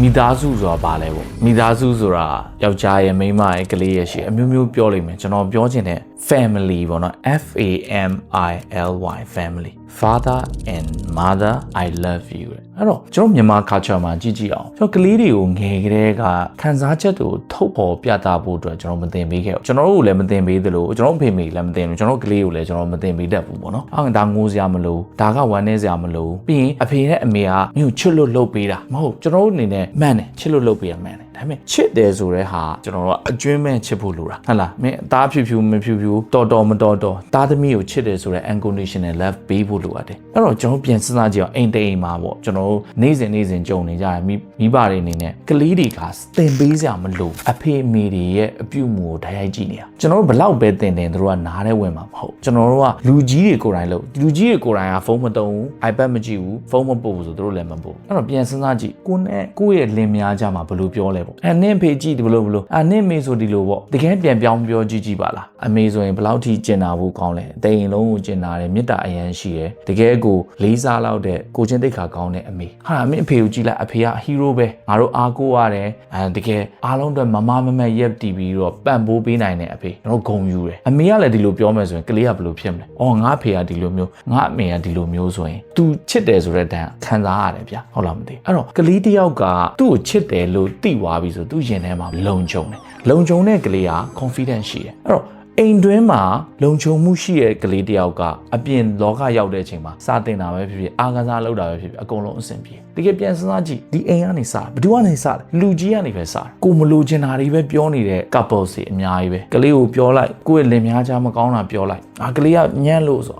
မိသားစုဆိုတာဘာလဲပေါ့မိသားစုဆိုတာယောက်ျားရဲ့မိန်းမရဲ့ကလေးရဲ့ရှိအမျိုးမျိုးပြောလိမ့်မယ်ကျွန်တော်ပြောချင်တဲ့ family ပေါ့နော် FAMILY family father and mother I love you အဲ့တော့ကျွန်တော်မြန်မာ culture မှာကြည့်အောင်ကျွန်တော်ကလေးတွေကိုငယ်ကလေးကခံစားချက်တွေကိုထုတ်ဖော်ပြသဖို့အတွက်ကျွန်တော်မသင်ပေးခဲ့ဘူးကျွန်တော်တို့လည်းမသင်ပေးသလိုကျွန်တော်အဖေမေလည်းမသင်ဘူးကျွန်တော်ကလေးကိုလည်းကျွန်တော်မသင်ပေးတတ်ဘူးပေါ့နော်အဲ့ဒါငိုစရာမလိုဒါကဝမ်းနေစရာမလိုပြီးရင်အဖေနဲ့အမေကမြို့ချွတ်လို့လှုပ်ပေးတာမဟုတ်ကျွန်တော်တို့အနေနဲ့မှန်တယ်ချစ်လို့လှုပ်ပေးရမှန်တယ်ဒါပေမဲ့ချစ်တယ်ဆိုတဲ့ဟာကျွန်တော်တို့အကျွမ်းမဲ့ချစ်ဖို့လိုတာဟုတ်လားမင်းအသားဖြူဖြူမဖြူဖြူတော်မတော်သားသမီးကိုချစ်တယ်ဆိုတဲ့ unconditional love ပေးဖို့လိုအပ်တယ်အဲ့တော့ကျွန်တော်ပြန်စဉ်းစားကြည့်အောင်အိမ်တိမ်မှာပေါ့ကျွန်တော်တို့နေ့စဉ်ကြုံနေကြတယ်မိဘတွေအနေနဲ့ကလေးတွေကသင်ပေးစရာမလိုအဖေအမေတွေရဲ့အပြုအမူကိုဓာတ်ရိုက်ကြည့်နေတာကျွန်တော်တို့ဘလောက်ပဲသင်တယ်တို့ကနားထဲဝင်မှာမဟုတ်ကျွန်တော်တို့ကလူကြီးတွေကိုယ်တိုင်လို့လူကြီးတွေကိုယ်တိုင်ကဖုန်းမသုံးဘူး iPad မကြည့်ဘူးဖုန်းမပို့ဘူးဆိုတို့လည်းမပို့အဲ့တော့ပြန်စဉ်းစားကြည့်ကိုနဲ့ကိုယ့်ရဲ့လင်မယားကြမှာဘယ်လိုပြောလဲပေါ့နင့်ဖေကြည့်ဒီဘယ်လိုနင့်မေဆိုဒီလိုပေါ့တကယ်ပြန်ပြောင်းပြောကြည့်ပါလားအမေဆိုရင်ဘယ်လောက်ထိကျင်နာဖို့ကောင်းလဲတိမ်လုံးကိုကျင်နာတယ်မေတ္တာအရန်ရှိတယ်တကယ်ကိုလေးစားလောက်တဲ့ကိုချင်းတိတ်ခါကောင်းတဲ့အမေဟာအမေအဖေကိုကြည့်လိုက်အဖေကဟီးရိုးပဲငါတို့အားကိုးရတယ်တကယ်အားလုံးအတွက်မမရက်တီးပြီးတော့ပံ့ပိုးပေးနိုင်တဲ့အဖေကျွန်တော်ဂုဏ်ယူတယ်အမေကလည်းဒီလိုပြောမယ်ဆိုရင်ကလေးကဘယ်လိုဖြစ်မလဲအော်ငါအဖေကဒီလိုမျိုးငါအမေကဒီလိုမျိုးဆိုရင် तू ချစ်တယ်ဆိုတဲ့တန်းခံစားရတယ်ဗျဟုတ်လားမသိအဲ့တော့ကလေးတယောက်ကသူ့ကိုချစ်တယ်လို့သိသွားပြီဆိုသူ့ရင်ထဲမှာလုံခြုံတဲ့ကလေးက confidence ရှိတယ်အဲ့တော့အိမ်တွင်းမှာလုံခြုံမှုရှိတဲ့ကလေးတယောက်ကအပြင်လောကရောက်တဲ့အချိန်မှာစာတင်တာပဲဖြစ်ဖြစ်အားကစားလုပ်တာပဲဖြစ်ဖြစ်အကုန်လုံးအဆင်ပြေတကယ်ပြန်စဉ်းစားကြည့်ဒီအိမ်ကနေစဘယ်သူကနေစလူကြီးကနေပဲစကိုမလိုချင်တာတွေပဲပြောနေတဲ့ couple တွေအများကြီးပဲကလေးကိုပြောလိုက်ကိုယ့်ရဲ့လင်မယားချမကောင်းတာပြောလိုက်ကလေးကညံ့လို့ဆို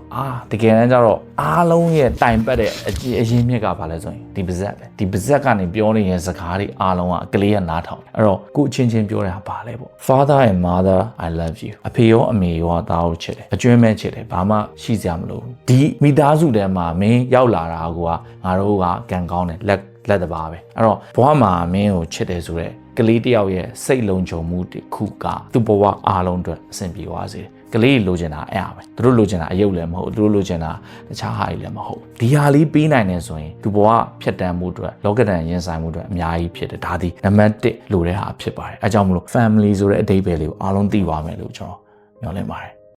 တကယ်တမ်းကျတော့အားလုံးရဲ့တိုင်ပတ်တဲ့အရင်မြက်ကဘာလဲဆိုရင်ဒီပါဇက်ကနေပြောနေတဲ့စကားတွေအားလုံးကကလေးကနားထောင်အဲ့တော့ကိုအချင်းပြောတာဘာလဲပေါ့ Father and Mother I love you အဖေရောအမေရောသားကိုချစ်တယ်အကျွမ်းမဲ့ချစ်တယ်ဘာမှရှိစရာမလိုဘူးဒီမိသားစုထဲမှာမင်းရောက်လာတာကငါတို့ကကံကောင်းတယ်လက်တပါပဲအဲ့တော့ဘဝမှာမင်းကိုချစ်တယ်ဆိုတဲ့ကလေးတယောက်ရဲ့စိတ်လုံခြုံမှုတစ်ခုကသူ့ဘဝအားလုံးအတွက်အဆင်ပြေသွားစေတယ်ကလေးလိုချင်တာအဲ့အားပဲသူတို့လိုချင်တာအယုတ်လည်းမဟုတ်သူတို့လိုချင်တာတခြားဟာတွေလည်းမဟုတ်ဒီဟာလေးပေးနိုင်တယ်ဆိုရင်သူဘဝဖြတ်တန်းမှုအတွက်လောကဓာတ်ရင်ဆိုင်မှုအတွက်အများကြီးဖြစ်တယ်ဒါဒီနံပါတ်1လိုတဲ့ဟာဖြစ်ပါတယ်အဲကြောင့်မလို့ family ဆိုတဲ့အဓိပ္ပာယ်လေးကိုအားလုံးသိပါမယ်လို့ကျွန်တော်မျှော်လင့်ပါတယ်